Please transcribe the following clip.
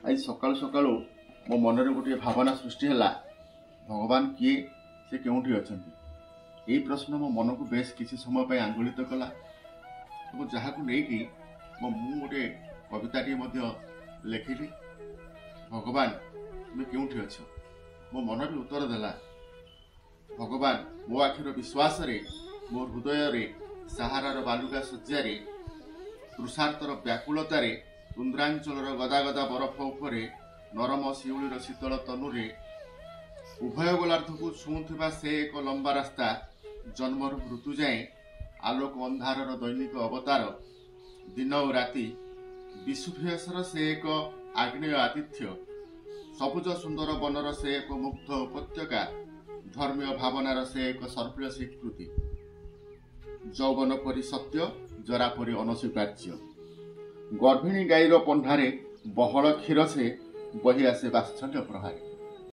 आज सकाळु सकाळु मो मनरे गोटे भावना सृष्टि है भगवान किए से केउठी अछंती। यही प्रश्न मो मन को बेस किसी समय पर आंदोलित कला। तो जहाँ नहीं मो गोटे कविताटी लिखिली, भगवान तुम्हें केउठी अछ। मो मन भी उत्तर देला, भगवान मो आखिर विश्वास रे, मो हृदय रे, सहारार बालुका शज्या तृषार्तर व्याकुलतार तुंद्रांचल गदा गदा बरफ उपरे नरम शिउलीर शीतल तनुरे उभय गोलार्ध को छुँवा से एक लंबा रास्ता जन्मर मृत्यु जाए आलोक अंधार दैनिक अवतार दिन और राति विषुभ्यसर से एक आग्नेय आतिथ्य सबुज सुंदर बनर से एक मुग्ध उपत्यका धर्मीय भावनार से एक सर्पिल स्वीकृति जौवन परी सत्य जरा परी अनस्वीकार्य गर्भिणी गाईर पंडारे बहल क्षीर से बही आसे वात्सल्य प्रहारी।